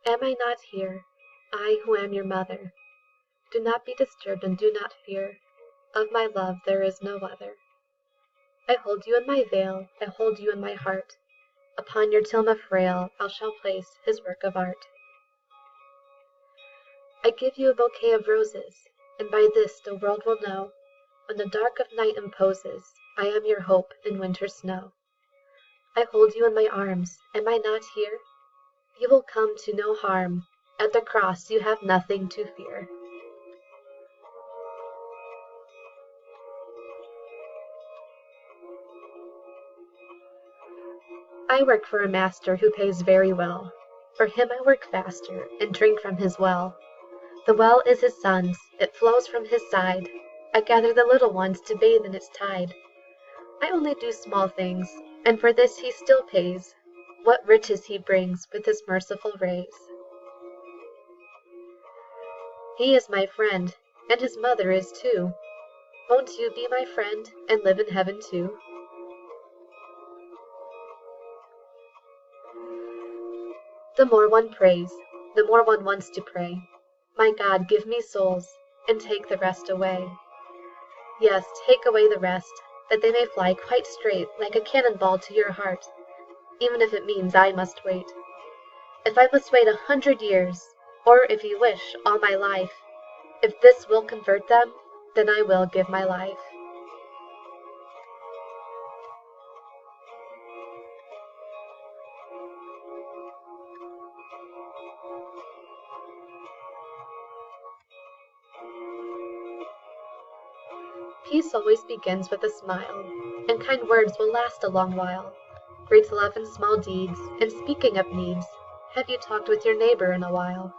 Am I not here, I who am your mother? Do not be disturbed and do not fear. Of my love there is no other. I hold you in my veil, I hold you in my heart. Upon your tilma frail I shall place his work of art. I give you a bouquet of roses, and by this the world will know, when the dark of night imposes, I am your hope in winter snow. I hold you in my arms, am I not here? You will come to no harm, at the cross you have nothing to fear. I work for a master who pays very well. For him I work faster, and drink from his well. The well is his son's, it flows from his side. I gather the little ones to bathe in its tide. I only do small things, and for this he still pays. What riches he brings with his merciful rays. He is my friend, and his mother is too. Won't you be my friend, and live in heaven too? The more one prays, the more one wants to pray. My God, give me souls, and take the rest away. Yes, take away the rest, that they may fly quite straight like a cannonball to your heart, even if it means I must wait. If I must wait 100 years, or if you wish, all my life, if this will convert them, then I will give my life. Peace always begins with a smile, and kind words will last a long while. Great love and small deeds, and speaking of needs, have you talked with your neighbor in a while?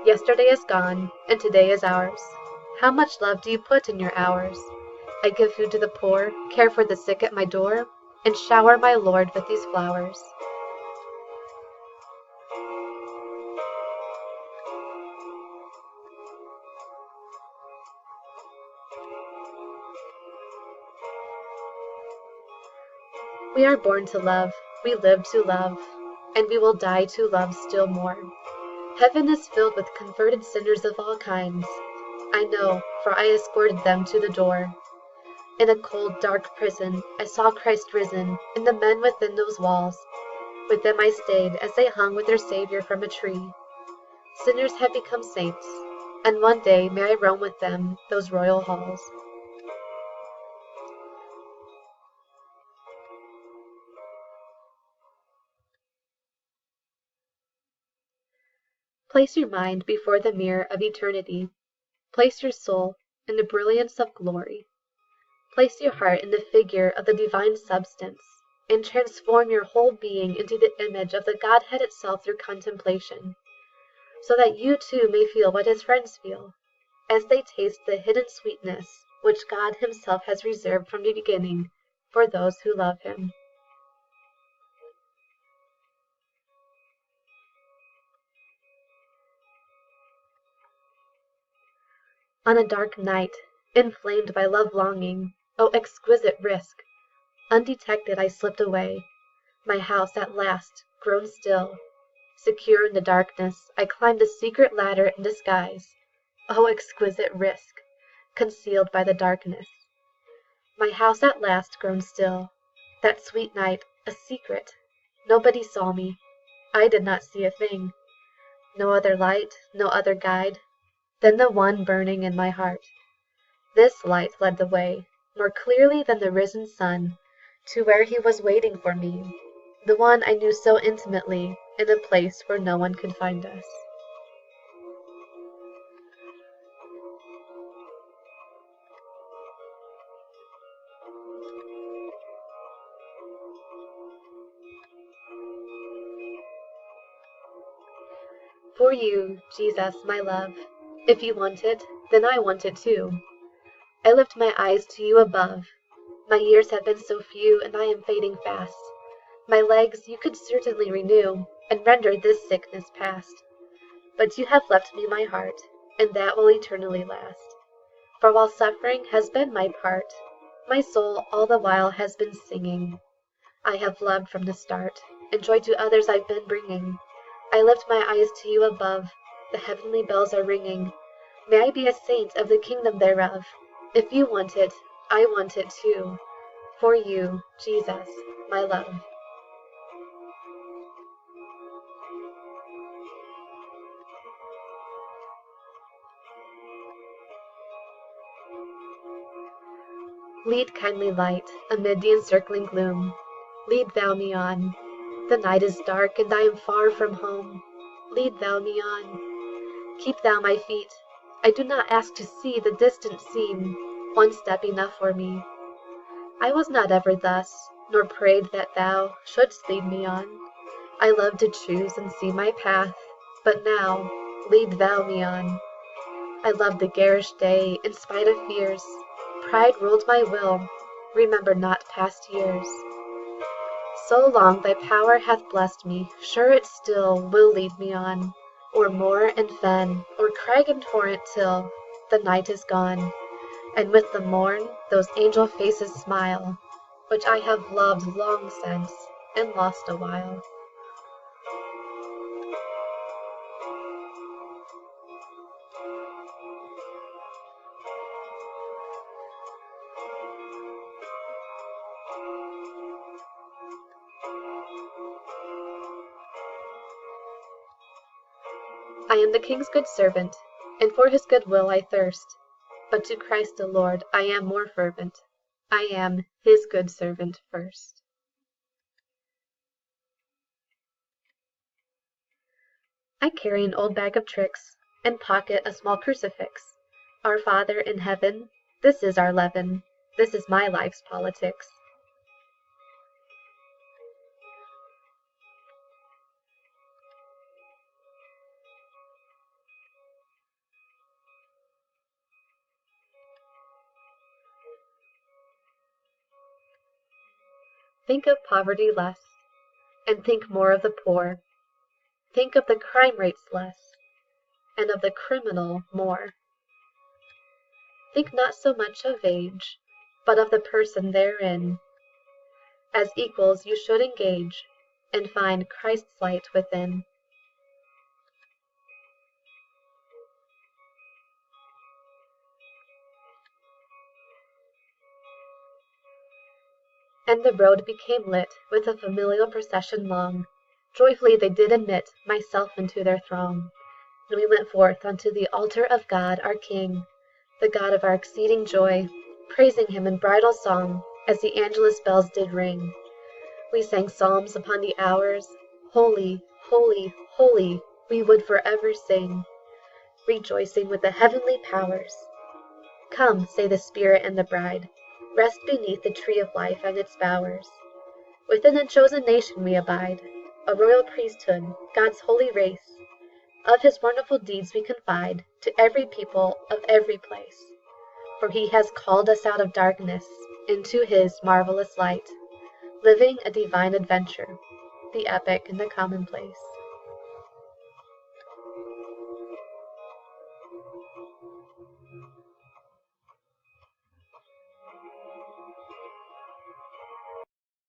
Yesterday is gone, and today is ours. How much love do you put in your hours? I give food to the poor, care for the sick at my door, and shower my Lord with these flowers. We are born to love, we live to love, and we will die to love still more. Heaven is filled with converted sinners of all kinds. I know, for I escorted them to the door. In a cold, dark prison, I saw Christ risen, and the men within those walls. With them I stayed as they hung with their Savior from a tree. Sinners have become saints, and one day may I roam with them those royal halls. Place your mind before the mirror of eternity. Place your soul in the brilliance of glory. Place your heart in the figure of the divine substance, and transform your whole being into the image of the Godhead itself through contemplation, so that you too may feel what his friends feel, as they taste the hidden sweetness which God himself has reserved from the beginning for those who love him. On a dark night, inflamed by love-longing, oh exquisite risk! Undetected I slipped away, my house at last grown still. Secure in the darkness, I climbed the secret ladder in disguise. Oh exquisite risk! Concealed by the darkness. My house at last grown still. That sweet night, a secret. Nobody saw me. I did not see a thing. No other light, no other guide, than the one burning in my heart. This light led the way, more clearly than the risen sun, to where he was waiting for me, the one I knew so intimately, in a place where no one could find us. For you, Jesus, my love, if you want it, then I want it too. I lift my eyes to you above. My years have been so few, and I am fading fast. My legs you could certainly renew, and render this sickness past. But you have left me my heart, and that will eternally last. For while suffering has been my part, my soul all the while has been singing. I have loved from the start, and joy to others I've been bringing. I lift my eyes to you above, the heavenly bells are ringing. May I be a saint of the kingdom thereof. If you want it, I want it too. For you, Jesus, my love. Lead, kindly light, amid the encircling gloom. Lead thou me on. The night is dark, and I am far from home. Lead thou me on. Keep thou my feet. I do not ask to see the distant scene, one step enough for me. I was not ever thus, nor prayed that thou shouldst lead me on. I love to choose and see my path, but now lead thou me on. I loved the garish day in spite of fears. Pride ruled my will, remember not past years. So long thy power hath blessed me, sure it still will lead me on, o'er moor and fen, o'er crag and torrent till the night is gone, and with the morn those angel faces smile, which I have loved long since and lost a while. I am the King's good servant, and for his good will I thirst, but to Christ the Lord I am more fervent. I am his good servant first. I carry an old bag of tricks, and pocket a small crucifix. Our Father in heaven, this is our leaven, this is my life's politics. Think of poverty less, and think more of the poor. Think of the crime rates less, and of the criminal more. Think not so much of age, but of the person therein. As equals you should engage, and find Christ's light within. And the road became lit with a familial procession long. Joyfully they did admit myself into their throng. And we went forth unto the altar of God our King, the God of our exceeding joy, praising him in bridal song, as the Angelus bells did ring. We sang psalms upon the hours, holy, holy, holy, we would forever sing, rejoicing with the heavenly powers. Come, say the Spirit and the bride, rest beneath the tree of life and its bowers. Within a chosen nation we abide, a royal priesthood, God's holy race. Of his wonderful deeds we confide to every people of every place. For he has called us out of darkness into his marvelous light, living a divine adventure, the epic and the commonplace.